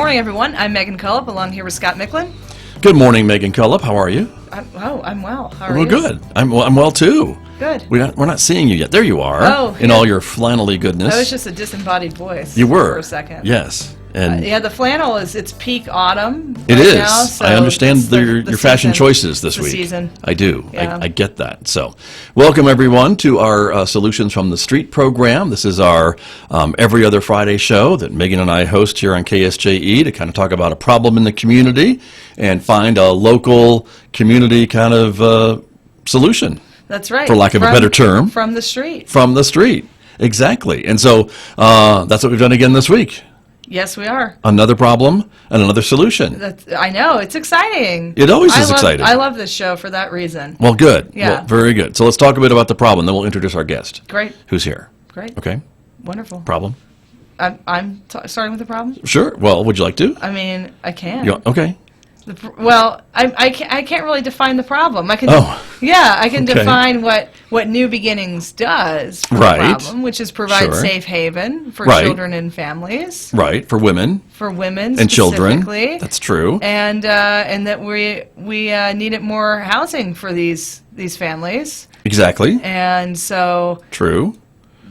morning, everyone. I'm Megan Cullip, along here with Scott Michlin. Good morning, Megan Cullip. How are you? I'm well. How are well, you? Good. I'm well too. Good. We're not seeing you yet. There you are. Oh, in yeah. all your flannelly goodness. That was just a disembodied voice. You were for a second. Yes. And yeah, the flannel it's peak autumn. it right is. Now, so I understand it's the your fashion season. choices this It's the week. season. I do. Yeah. I get that. So, welcome everyone to our Solutions from the Street program. This is our every other Friday show that Megan and I host here on KSJE to kind of talk about a problem in the community and find a local community kind of solution. That's right. For lack of a better term. From the street. From the street. Exactly. And so that's what we've done again this week. Yes, we are. Another problem and another solution. I know. It's exciting. It always is exciting. I love this show for that reason. Well, good. Yeah. Well, very good. So let's talk a bit about the problem, then we'll introduce our guest. Great. Who's here. Great. Okay. Wonderful. Problem. I'm starting with the problem? Sure. Well, would you like to? I mean, I can. Okay. Well, I can't really define the problem. I can. Oh. Yeah, I can Okay. define what New Beginnings does for Right. the problem, which is provide Sure. safe haven for Right. children and families, Right. For women for women and children. specifically. That's true. And that we needed more housing for these families, Exactly. and so True.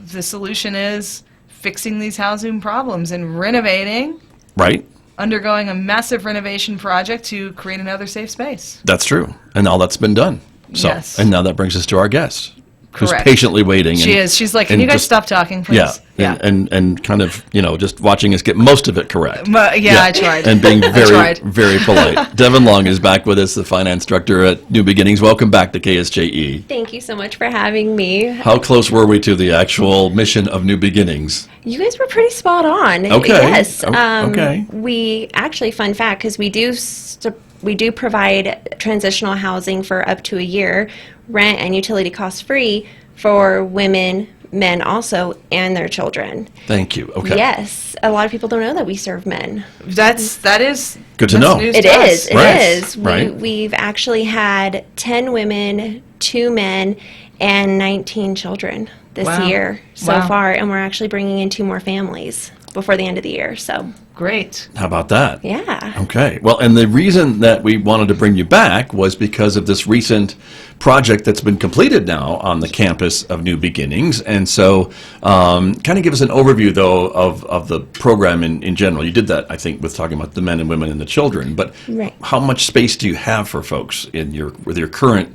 the solution is fixing these housing problems and renovating. Right. Undergoing a massive renovation project to create another safe space. That's true. And all that's been done. So, Yes. And now that brings us to our guest, who's Correct. patiently waiting. She is. She's like, can and you guys just- stop talking, please? Yeah. And kind of, just watching us get most of it correct. Yeah, I tried. And being very, tried. very polite. Devin Long is back with us, the finance director at New Beginnings. Welcome back to KSJE. Thank you so much for having me. How close were we to the actual mission of New Beginnings? You guys were pretty spot on. Okay. Yes. Okay. We actually, fun fact, because we do provide transitional housing for up to a year, rent and utility cost free for women, men also, and their children. Thank you. Okay. Yes. A lot of people don't know that we serve men. That is Good to that's know. news It to us. is. It Right. is. Right. We've actually had 10 women, 2 men, and 19 children this Wow. year so Wow. far, and we're actually bringing in 2 more families before the end of the year. So, Great. How about that? yeah. Okay. Well, and the reason that we wanted to bring you back was because of this recent project that's been completed now on the campus of New Beginnings. And so kind of give us an overview, though, of the program in general. You did that, I think, with talking about the men and women and the children. But Right. how much space do you have for folks with your current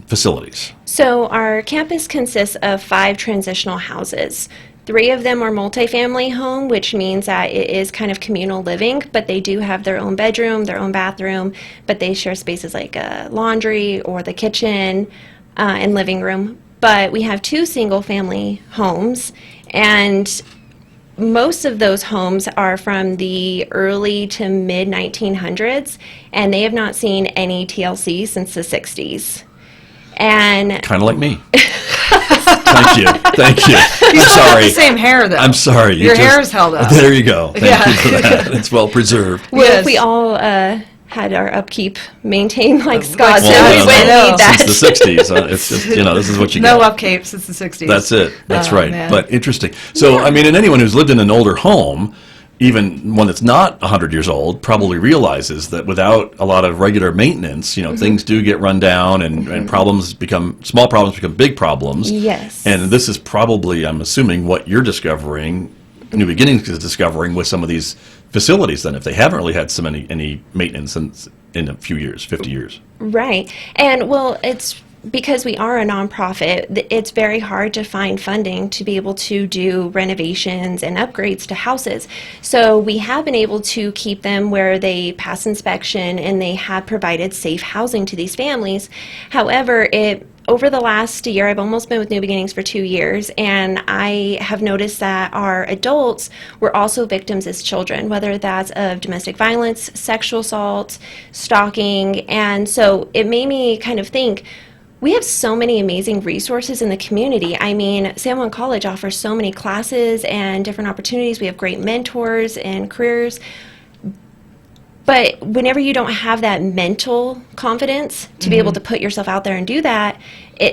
facilities? So our campus consists of 5 transitional houses. 3 of them are multifamily home, which means that it is kind of communal living, but they do have their own bedroom, their own bathroom, but they share spaces like laundry or the kitchen and living room. But we have 2 single-family homes, and most of those homes are from the early to mid-1900s, and they have not seen any TLC since the 60s. And Kind of like me. Thank you. Thank you. I'm You still have sorry. the same hair, though. I'm sorry. Your hair is held up. There you go. Thank Yeah. you for that. It's well preserved. well, Yes. if we all had our upkeep maintained like Scott, Like so Scott, we no, wouldn't no. need that. Since the 60s. It's just, this is what you No get. upkeep since the 60s. That's it. That's Oh, right. man. But interesting. So, I mean, and anyone who's lived in an older home, even one that's not 100 years old, probably realizes that without a lot of regular maintenance, things do get run down and small problems become big problems. Yes. And this is probably, I'm assuming, what you're discovering, New Beginnings is discovering with some of these facilities then, if they haven't really had any maintenance in a few years, 50 years. Right. And well, it's because we are a nonprofit, it's very hard to find funding to be able to do renovations and upgrades to houses. So we have been able to keep them where they pass inspection and they have provided safe housing to these families. However, over the last year, I've almost been with New Beginnings for 2 years, and I have noticed that our adults were also victims as children, whether that's of domestic violence, sexual assault, stalking, and so it made me kind of think, we have so many amazing resources in the community. I mean, San Juan College offers so many classes and different opportunities. We have great mentors and careers. But whenever you don't have that mental confidence to be able to put yourself out there and do that,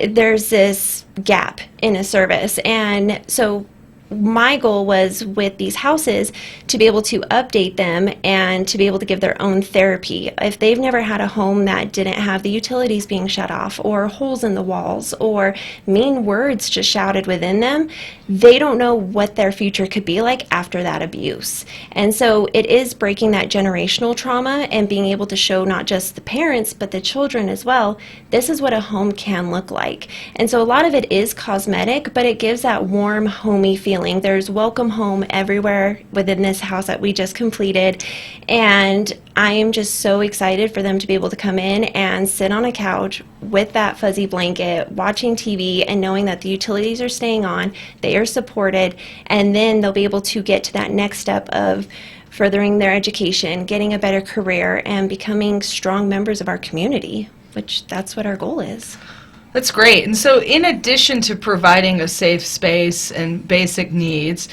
there's this gap in a service. And so my goal was with these houses to be able to update them and to be able to give their own therapy. If they've never had a home that didn't have the utilities being shut off or holes in the walls or mean words just shouted within them, they don't know what their future could be like after that abuse. And so it is breaking that generational trauma and being able to show not just the parents but the children as well, this is what a home can look like. And so a lot of it is cosmetic, but it gives that warm, homey feeling. There's welcome home everywhere within this house that we just completed, and I am just so excited for them to be able to come in and sit on a couch with that fuzzy blanket, watching TV, and knowing that the utilities are staying on, they are supported, and then they'll be able to get to that next step of furthering their education, getting a better career, and becoming strong members of our community, which that's what our goal is. That's great. And so in addition to providing a safe space and basic needs,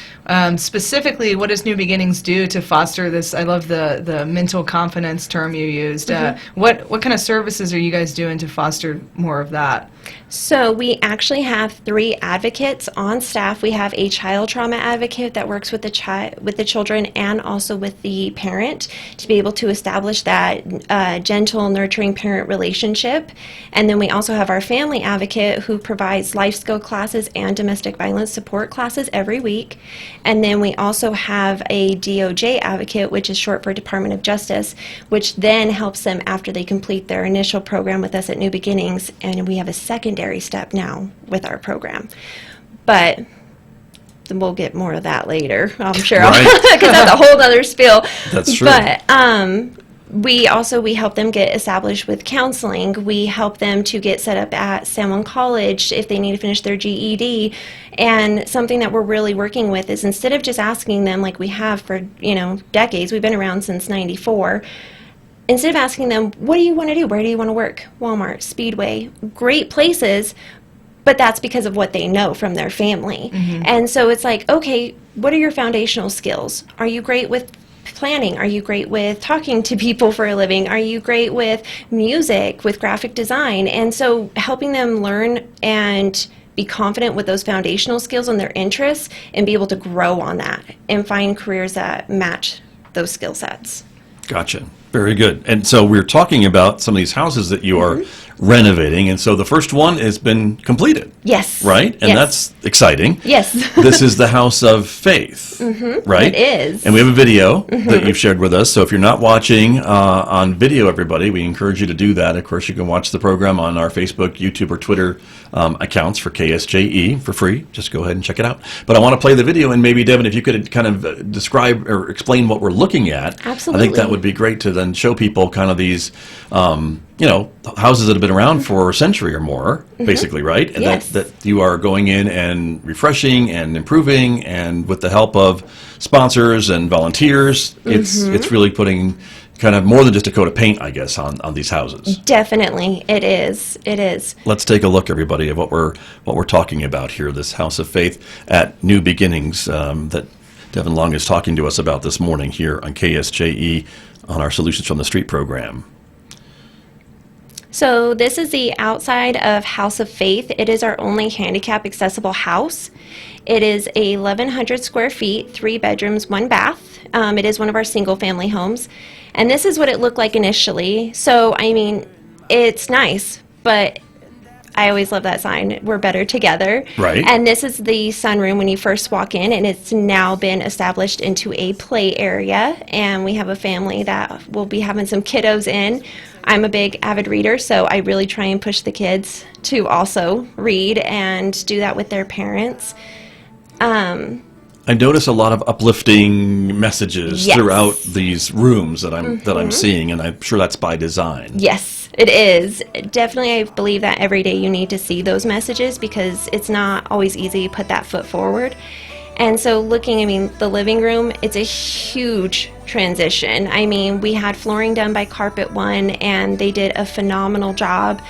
specifically, what does New Beginnings do to foster this? I love the mental confidence term you used. What kind of services are you guys doing to foster more of that? So we actually have 3 advocates on staff. We have a child trauma advocate that works with the children and also with the parent to be able to establish that gentle, nurturing parent relationship. And then we also have our family advocate who provides life skill classes and domestic violence support classes every week. And then we also have a DOJ advocate, which is short for Department of Justice, which then helps them after they complete their initial program with us at New Beginnings. And we have a secondary step now with our program. But we'll get more of that later, I'm sure, because that's a whole other spiel. That's true. But we help them get established with counseling. We help them to get set up at San Juan College if they need to finish their GED. And something that we're really working with is instead of just asking them like we have for decades, we've been around since '94. Instead of asking them, what do you want to do? Where do you want to work? Walmart, Speedway, great places, but that's because of what they know from their family. And so it's like, okay, what are your foundational skills? Are you great with planning? Are you great with talking to people for a living? Are you great with music, with graphic design? And so helping them learn and be confident with those foundational skills and their interests and be able to grow on that and find careers that match those skill sets. Gotcha. Very good. And so we're talking about some of these houses that you are renovating, and so the first one has been completed. Yes. Right? And that's exciting. Yes. This is the House of Faith, right? It is. And we have a video that you've shared with us, so if you're not watching on video, everybody, we encourage you to do that. Of course, you can watch the program on our Facebook, YouTube, or Twitter accounts for KSJE for free. Just go ahead and check it out. But I want to play the video, and maybe, Devin, if you could kind of describe or explain what we're looking at. Absolutely. I think that would be great to then show people kind of these houses that have been around for a century or more, basically, right? And yes. that you are going in and refreshing and improving, and with the help of sponsors and volunteers, it's really putting kind of more than just a coat of paint, I guess, on these houses. Definitely, it is. It is. Let's take a look, everybody, at what we're talking about here. This House of Faith at New Beginnings that Devin Long is talking to us about this morning here on KSJE on our Solutions from the Street program. So this is the outside of House of Faith. It is our only handicap accessible house. It is 1,100 square feet, 3 bedrooms, 1 bath. It is one of our single family homes. And this is what it looked like initially. So, I mean, it's nice, but I always love that sign, we're better together. Right. And this is the sunroom when you first walk in, and it's now been established into a play area. And we have a family that will be having some kiddos in. I'm a big avid reader, so I really try and push the kids to also read and do that with their parents. I notice a lot of uplifting messages throughout these rooms that I'm seeing, and I'm sure that's by design. Yes, it is. Definitely, I believe that every day you need to see those messages because it's not always easy to put that foot forward. And so the living room, it's a huge transition. I mean, we had flooring done by Carpet One, and they did a phenomenal job.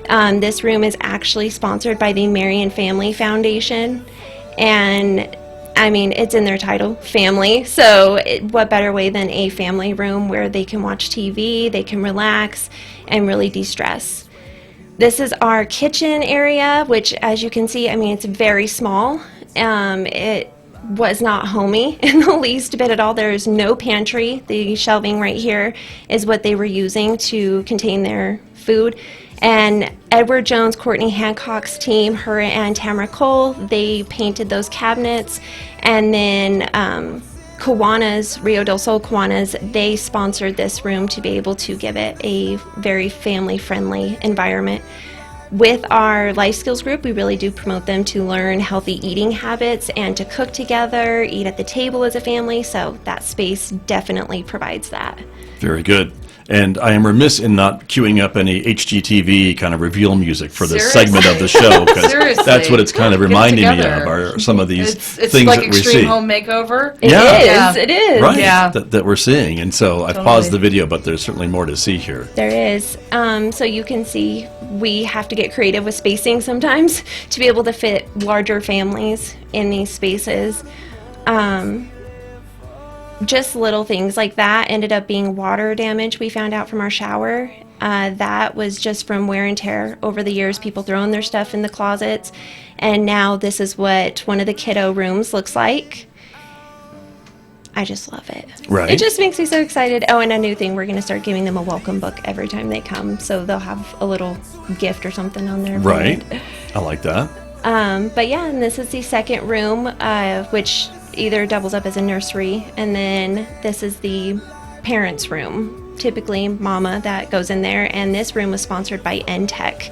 This room is actually sponsored by the Marion Family Foundation, and I mean, it's in their title, family. So what better way than a family room where they can watch TV, they can relax, and really de-stress. This is our kitchen area, which, as you can see, I mean, it's very small. was not homey in the least bit at all. There's no pantry. The shelving right here is what they were using to contain their food. And Edward Jones, Courtney Hancock's team, her and Tamara Cole, they painted those cabinets. And then Kiwanis, Rio del Sol Kiwanis, they sponsored this room to be able to give it a very family-friendly environment. With our life skills group, we really do promote them to learn healthy eating habits and to cook together, eat at the table as a family, so that space definitely provides that. Very good. And I am remiss in not queuing up any HGTV kind of reveal music for this Seriously? segment of the show, because Seriously. that's what it's kind of Get it reminding me together. of, are some of these It's things like that we Extreme see. Home Makeover. It Yeah. is, Yeah. it is. Right, Yeah. that we're seeing. And so I've Totally. paused the video, but there's certainly more to see here. There is. So you can see we have to get creative with spacing sometimes to be able to fit larger families in these spaces. Just little things like that ended up being water damage we found out from our shower. That was just from wear and tear over the years, people throwing their stuff in the closets. And now this is what one of the kiddo rooms looks like. I just love it. Right. It just makes me so excited. Oh, and a new thing, we're going to start giving them a welcome book every time they come. So they'll have a little gift or something on there. Right. I like that. But yeah, and this is the second room, which either doubles up as a nursery, and then this is the parents' room, typically mama that goes in there, and this room was sponsored by NTech,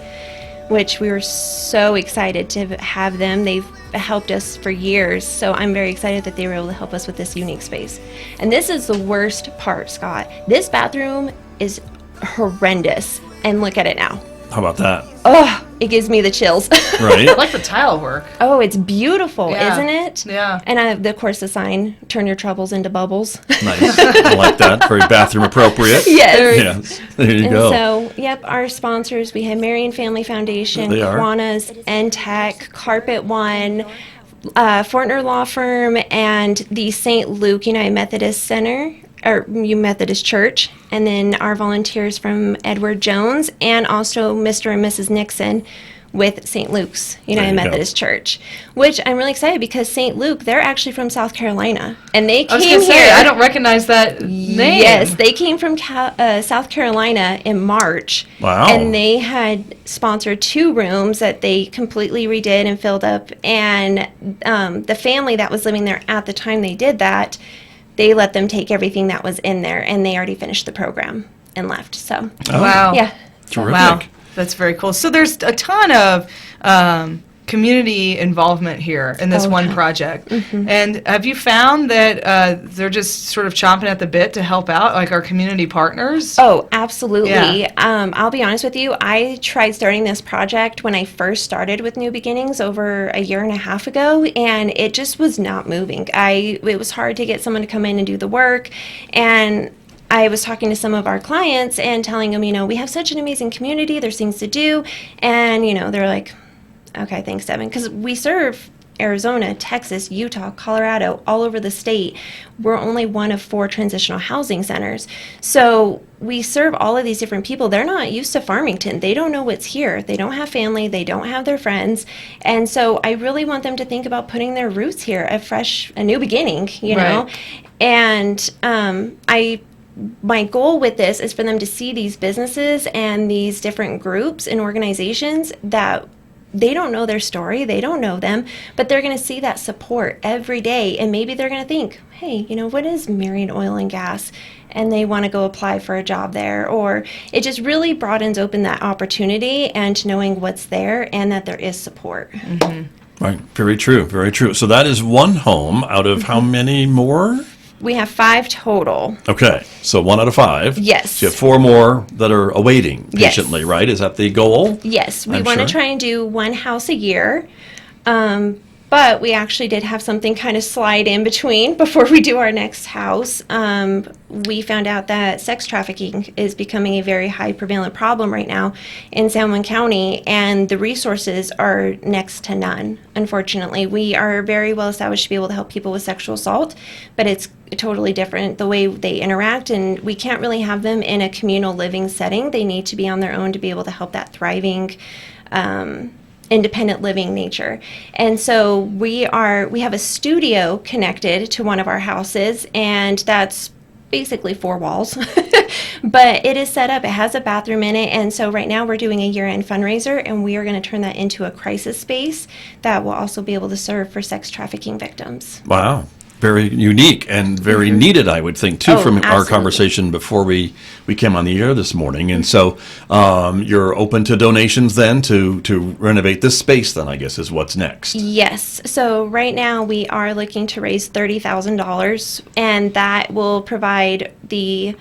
which we were so excited to have them. They've helped us for years, so I'm very excited that they were able to help us with this unique space. And this is the worst part, Scott. This bathroom is horrendous, and look at it now. How about that? Oh, it gives me the chills. Right? I like the tile work. Oh, it's beautiful, Yeah. isn't it? Yeah. And of course, the sign, turn your troubles into bubbles. Nice. I like that. Very bathroom appropriate. Yes. Yes. There you And go. so, yep, our sponsors, we have Marion Family Foundation, They are. Kiwanis, NTech, Carpet One, Fortner Law Firm, and the St. Luke United Methodist Center, or Methodist Church, and then our volunteers from Edward Jones, and also Mr. and Mrs. Nixon with St. Luke's United you go. Methodist Church, which I'm really excited because St. Luke, they're actually from South Carolina, and they I was came going to here. say, I don't recognize that name. Yes, they came from South Carolina in March. Wow. And they had sponsored 2 rooms that they completely redid and filled up. And the family that was living there at the time they did that, they let them take everything that was in there, and they already finished the program and left. So, Oh, Wow. yeah. Terrific. Wow. That's very cool. So there's a ton of community involvement here in this Oh, one yeah. project. And have you found that they're just sort of chomping at the bit to help out, like our community partners? Oh, absolutely. Yeah. I'll be honest with you. I tried starting this project when I first started with New Beginnings over a year and a half ago, and it just was not moving. It was hard to get someone to come in and do the work, and I was talking to some of our clients and telling them, we have such an amazing community, there's things to do, and, they're like, okay, thanks, Devin, because we serve Arizona, Texas, Utah, Colorado, all over the state. We're only one of 4 transitional housing centers. So we serve all of these different people. They're not used to Farmington. They don't know what's here. They don't have family. They don't have their friends. And so I really want them to think about putting their roots here, a new beginning, know. Right. And my goal with this is for them to see these businesses and these different groups and organizations that they don't know their story, they don't know them, but they're going to see that support every day, and maybe they're going to think, hey, what is Marion Oil and Gas? And they want to go apply for a job there, or it just really broadens open that opportunity and knowing what's there and that there is support. Right. Very true. Very true. So that is one home out of how many more? We have 5 total. Okay. So 1 out of 5. Yes. So you have 4 more that are awaiting Yes. patiently, right? Is that the goal? Yes, we I'm want to sure. try and do one house a year. But we actually did have something kind of slide in between before we do our next house. We found out that sex trafficking is becoming a very high prevalent problem right now in San Juan County, and the resources are next to none, unfortunately. We are very well established to be able to help people with sexual assault, but it's totally different the way they interact, and we can't really have them in a communal living setting. They need to be on their own to be able to help that thriving independent living nature. And so we have a studio connected to one of our houses, and that's basically 4 walls. But it is set up, it has a bathroom in it, and so right now we're doing a year-end fundraiser, and we are going to turn that into a crisis space that will also be able to serve for sex trafficking victims. Wow. Very unique and very needed, I would think, too, Oh, from our absolutely. conversation before we came on the air this morning. And so you're open to donations then to renovate this space then, I guess, is what's next. Yes. So right now we are looking to raise $30,000, and that will provide the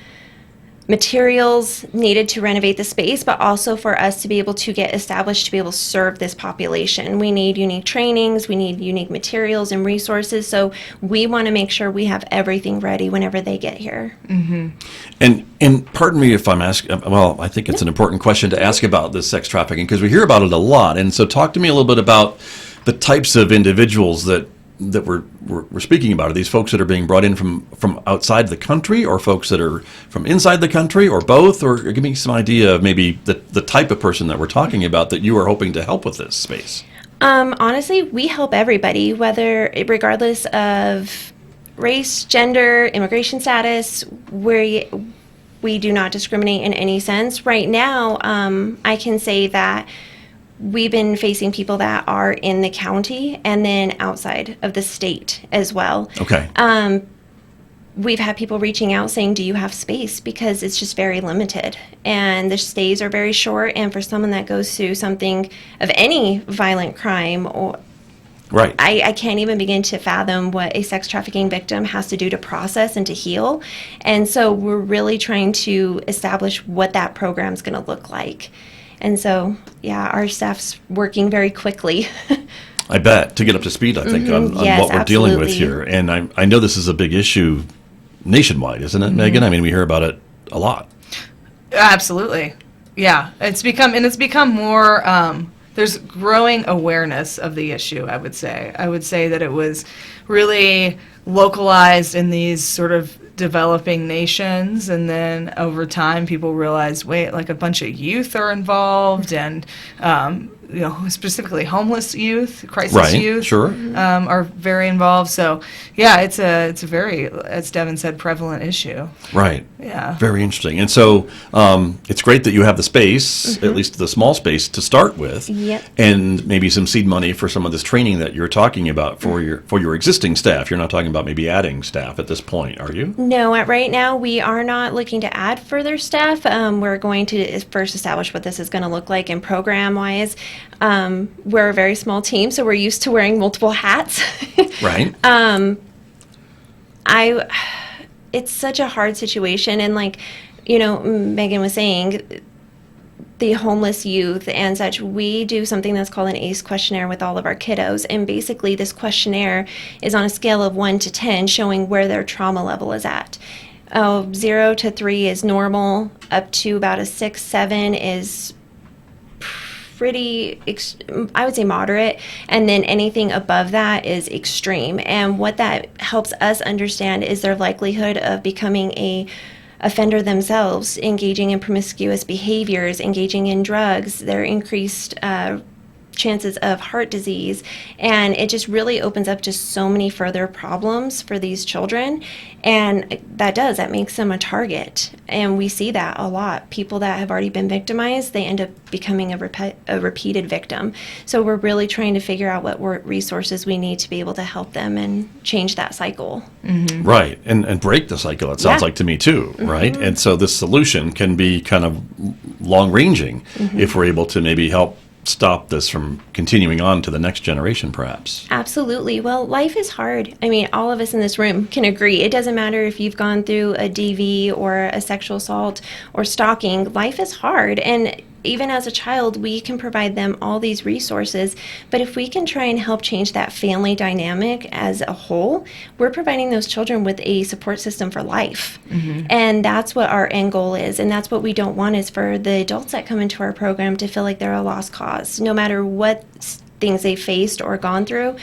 materials needed to renovate the space, but also for us to be able to get established to be able to serve this population. We need unique trainings, we need unique materials and resources, so we want to make sure we have everything ready whenever they get here. And pardon me if I'm asking, well, I think it's an important question to ask about this sex trafficking, because we hear about it a lot. And so talk to me a little bit about the types of individuals that we're speaking about. Are these folks that are being brought in from outside the country, or folks that are from inside the country, or both? Or give me some idea of maybe the type of person that we're talking about that you are hoping to help with this space. Honestly, we help everybody, regardless of race, gender, immigration status. We do not discriminate in any sense. Right now, I can say that we've been facing people that are in the county and then outside of the state as well. Okay. We've had people reaching out saying, do you have space? Because it's just very limited. And the stays are very short. And for someone that goes through something of any violent crime, or Right. I can't even begin to fathom what a sex trafficking victim has to do to process and to heal. And so we're really trying to establish what that program's going to look like. And so, yeah, our staff's working very quickly. I bet, to get up to speed, I think, on Yes, what we're dealing with absolutely. here. And I know this is a big issue nationwide, isn't it, Megan? I mean, we hear about it a lot. Absolutely. Yeah. It's become more, there's growing awareness of the issue, I would say. I would say that it was really localized in these sort of developing nations, and then over time people realized, wait, like a bunch of youth are involved, and specifically homeless youth, crisis Right, youth, sure. are very involved. So yeah, it's a very, as Devin said, prevalent issue. Right. Yeah. Very interesting. And so it's great that you have the space, at least the small space, to start with. Yep. And maybe some seed money for some of this training that you're talking about for your existing staff. You're not talking about maybe adding staff at this point, are you? No, right now we are not looking to add further staff. We're going to first establish what this is going to look like, and program-wise. We're a very small team, so we're used to wearing multiple hats. Right. It's such a hard situation, and like, Megan was saying, the homeless youth and such, we do something that's called an ACE questionnaire with all of our kiddos, and basically this questionnaire is on a scale of 1 to 10, showing where their trauma level is at. 0 to 3 is normal, up to about a 6, 7 is pretty, I would say moderate, and then anything above that is extreme. And what that helps us understand is their likelihood of becoming a offender themselves, engaging in promiscuous behaviors, engaging in drugs, their increased chances of heart disease, and it just really opens up just so many further problems for these children, and that makes them a target. And we see that a lot. People that have already been victimized, they end up becoming a repeated victim. So we're really trying to figure out what resources we need to be able to help them and change that cycle. Right. And break the cycle, it sounds Yeah. like to me too, right? And so this solution can be kind of long-ranging if we're able to maybe help stop this from continuing on to the next generation, perhaps. Absolutely. Well, life is hard. I mean, all of us in this room can agree. It doesn't matter if you've gone through a DV or a sexual assault or stalking. Life is hard. And even as a child, we can provide them all these resources. But if we can try and help change that family dynamic as a whole, we're providing those children with a support system for life. And that's what our end goal is. And that's what we don't want, is for the adults that come into our program to feel like they're a lost cause. No matter what things they faced or gone through,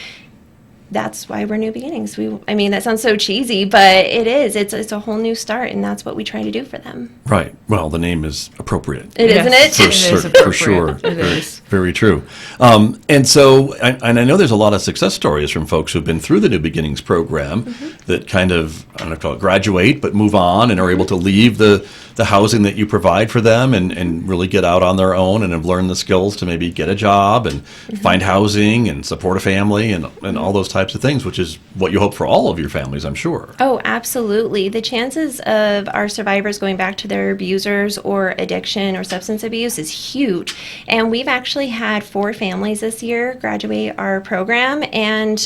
that's why we're New Beginnings. I mean, that sounds so cheesy, but it is. It's a whole new start, and that's what we try to do for them. Right. Well, the name is appropriate. Isn't it? For It is for appropriate. sure. It is. Very true. And so, and I know there's a lot of success stories from folks who've been through the New Beginnings program that kind of, I don't know, call it graduate, but move on and are able to leave the housing that you provide for them and really get out on their own and have learned the skills to maybe get a job and find housing and support a family and all those types of things, which is what you hope for all of your families, I'm sure. Oh, absolutely. The chances of our survivors going back to their abusers or addiction or substance abuse is huge. And we've actually had 4 families this year graduate our program, and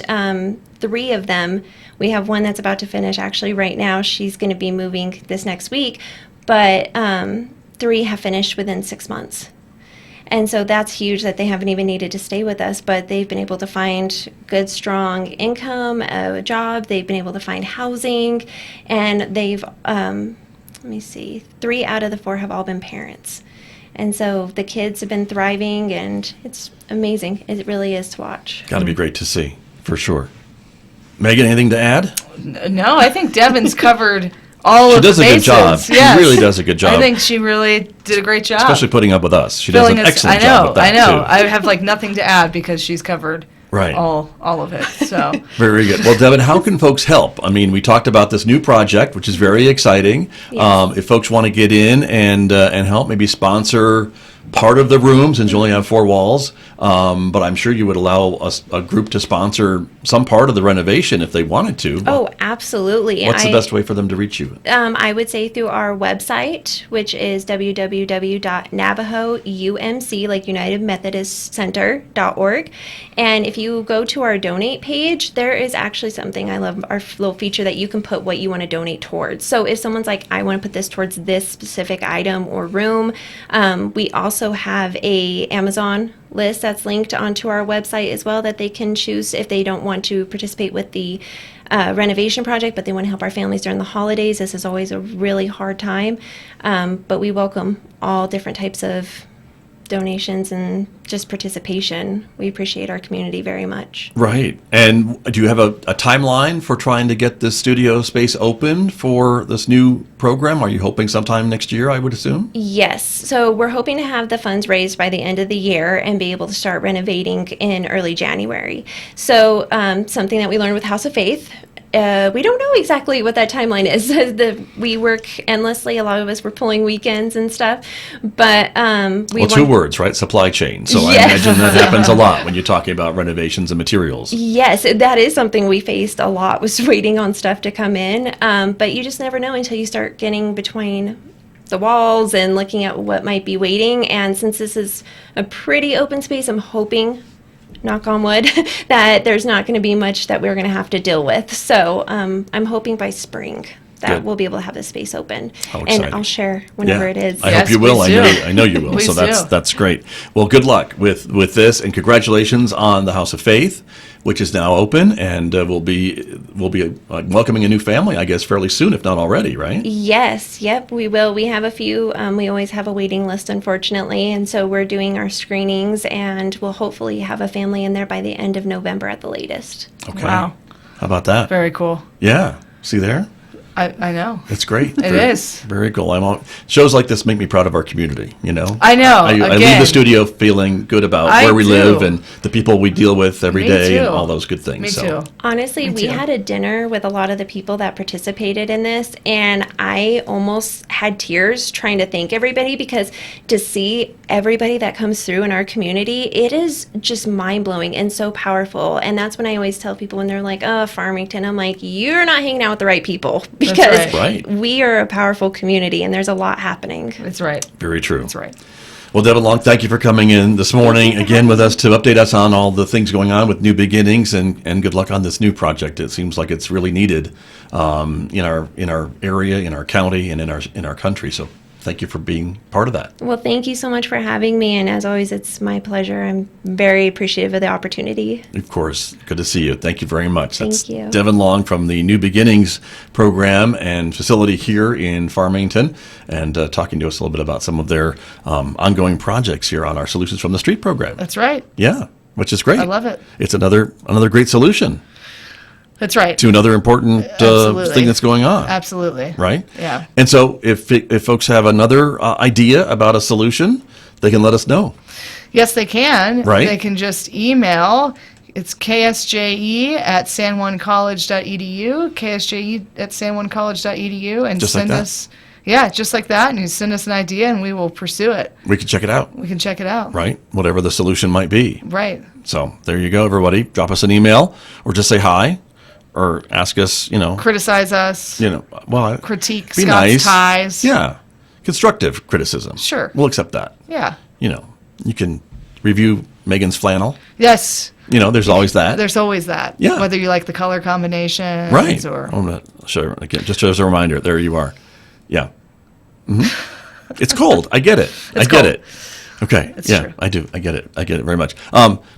3 of them, we have one that's about to finish actually right now. She's going to be moving this next week, but 3 have finished within 6 months. And so that's huge that they haven't even needed to stay with us, but they've been able to find good, strong income, a job. They've been able to find housing, and they've, 3 out of the 4 have all been parents. And so the kids have been thriving, and it's amazing. It really is to watch. Got to be great to see, for sure. Megan, anything to add? No, I think Devin's covered all of the bases. She does a good job. Yes. She really does a good job. I think she really did a great job. Especially putting up with us. She does an excellent job with that, I know. too. I have like nothing to add because she's covered Right. all of it. So Very good. Well, Devin, how can folks help? I mean, we talked about this new project, which is very exciting. Yes. If folks want to get in and help, maybe sponsor part of the room, since you only have 4 walls, but I'm sure you would allow a group to sponsor some part of the renovation if they wanted to. Oh, absolutely. What's the best way for them to reach you? I would say through our website, which is www.navajoumc, like United Methodist Center.org. And if you go to our donate page, there is actually something, I love our little feature that you can put what you want to donate towards. So if someone's like, I want to put this towards this specific item or room, we also have a Amazon list that's linked onto our website as well that they can choose if they don't want to participate with the renovation project, but they want to help our families during the holidays. This is always a really hard time, but we welcome all different types of donations and just participation. We appreciate our community very much. Right. And do you have a timeline for trying to get this studio space open for this new program? Are you hoping sometime next year, I would assume? Yes. So we're hoping to have the funds raised by the end of the year and be able to start renovating in early January. So something that we learned with House of Faith, we don't know exactly what that timeline is. We work endlessly. A lot of us were pulling weekends and stuff. But well, 2 words, right? Supply chain. So I imagine that happens a lot when you're talking about renovations and materials. Yes, that is something we faced a lot, was waiting on stuff to come in. But you just never know until you start getting between the walls and looking at what might be waiting. And since this is a pretty open space, I'm hoping, knock on wood, that there's not going to be much that we're going to have to deal with. So I'm hoping by spring that Good. we'll be able to have the space open. How And exciting. I'll share whenever it is. I Yes, hope you will. please do. I know you will. Please So do. that's great. Well, good luck with this, and congratulations on the House of Faith, which is now open, and we'll be welcoming a new family, I guess, fairly soon, if not already, right? Yes, yep, we will. We have a few. We always have a waiting list, unfortunately, and so we're doing our screenings, and we'll hopefully have a family in there by the end of November at the latest. Okay. Wow. How about that? very cool. Yeah. See there? I know. It's great. It is. Very cool. Shows like this make me proud of our community, you know? I know. I leave Again. the studio feeling good about I where we do. live and the people we deal with every Me day and too. all those good things. Me So, too. Honestly, Me we too. had a dinner with a lot of the people that participated in this, and I almost had tears trying to thank everybody, because to see everybody that comes through in our community, it is just mind-blowing and so powerful. And that's when I always tell people when they're like, oh, Farmington, I'm like, you're not hanging out with the right people, because right. Right. we are a powerful community and there's a lot happening. That's right. Very true. That's right. Well, Devin Long, thank you for coming in this morning again with us to update us on all the things going on with New Beginnings, and good luck on this new project. It seems like it's really needed in our area, in our county, and in our country. So thank you for being part of that. Well, thank you so much for having me, and as always, it's my pleasure. I'm very appreciative of the opportunity. Of course. Good to see you. Thank you very much. Thank That's you. Devin Long from the New Beginnings program and facility here in Farmington, and talking to us a little bit about some of their ongoing projects here on our Solutions from the Street program. That's right. Yeah, which is great. I love it. It's another great solution That's right. to another important Absolutely. thing that's going on. Absolutely. Right? Yeah. And so if folks have another idea about a solution, they can let us know. Yes, they can. Right. They can just email. It's KSJE at sanjuancollege.edu, KSJE at sanjuancollege.edu, and Just like send that? us, yeah, just like that, and you send us an idea, and we will pursue it. We can check it out, We can check it out. right? Whatever the solution might be. Right. So there you go, everybody. Drop us an email or just say hi or ask us, Criticize us. well, Critique be Scott's nice. ties. Yeah. Constructive criticism. Sure. We'll accept that. Yeah. You can review Megan's flannel. Yes. There's always that. There's always that. Yeah. Whether you like the color combinations Right. or. I'm going to show again, just as a reminder. There you are. Yeah. It's cold. I get it. I get cold. it. Okay. It's yeah, true. I do. I get it. I get it very much.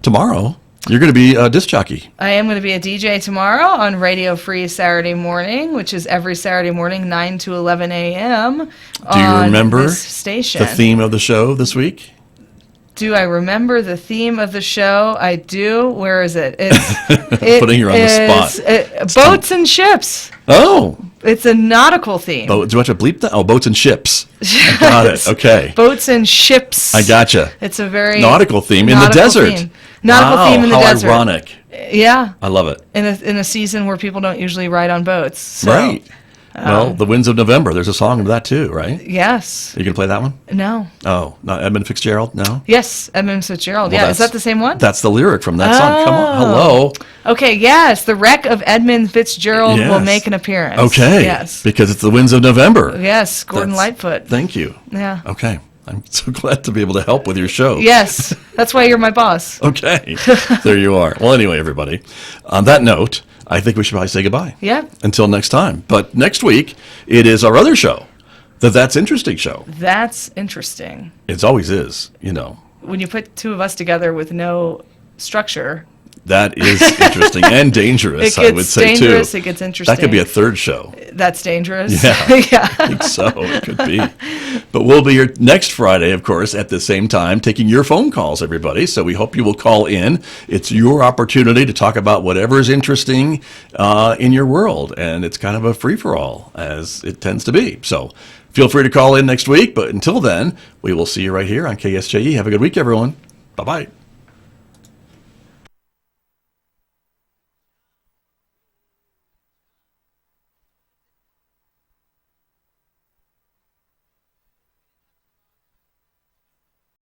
Tomorrow, you're going to be a disc jockey. I am going to be a DJ tomorrow on Radio Free Saturday Morning, which is every Saturday morning, 9 to 11 a.m. Do you remember this station. the theme of the show this week? Do I remember the theme of the show? I do. Where is it? It's Putting you on the spot. Boats and ships. Oh, It's a nautical theme. do you want to bleep that? Oh, boats and ships. I got it. Okay. Boats and ships. I gotcha. It's a very Nautical theme in the nautical desert. theme. Nautical Wow, theme in the how desert. ironic. Yeah. I love it. In a season where people don't usually ride on boats. So, Right. Well, The Winds of November. There's a song of that too, right? Yes. Are you going to play that one? No. Oh, not Edmund Fitzgerald? No? Yes, Edmund Fitzgerald. Well, Yeah, is that's- that the same one? That's the lyric from that song. Come on. Oh. Hello. Okay, yes, the wreck of Edmund Fitzgerald will Yes. make an appearance. Okay. Yes. Because it's The Winds of November. Yes, Gordon That's- Lightfoot. Thank you. Yeah. Okay. I'm so glad to be able to help with your show. Yes, that's why you're my boss. Okay. There you are. Well, anyway, everybody, on that note, I think we should probably say goodbye. Yeah, Until next time. But next week, it is our other show, That's Interesting show. that's interesting. It always is, When you put two of us together with no structure, That is interesting and dangerous, it I would gets say, dangerous, too. it gets interesting. That could be a third show. That's dangerous. Yeah. Yeah. I think so. It could be. But we'll be here next Friday, of course, at the same time, taking your phone calls, everybody. So we hope you will call in. It's your opportunity to talk about whatever is interesting in your world. And it's kind of a free-for-all, as it tends to be. So feel free to call in next week. But until then, we will see you right here on KSJE. Have a good week, everyone. Bye-bye.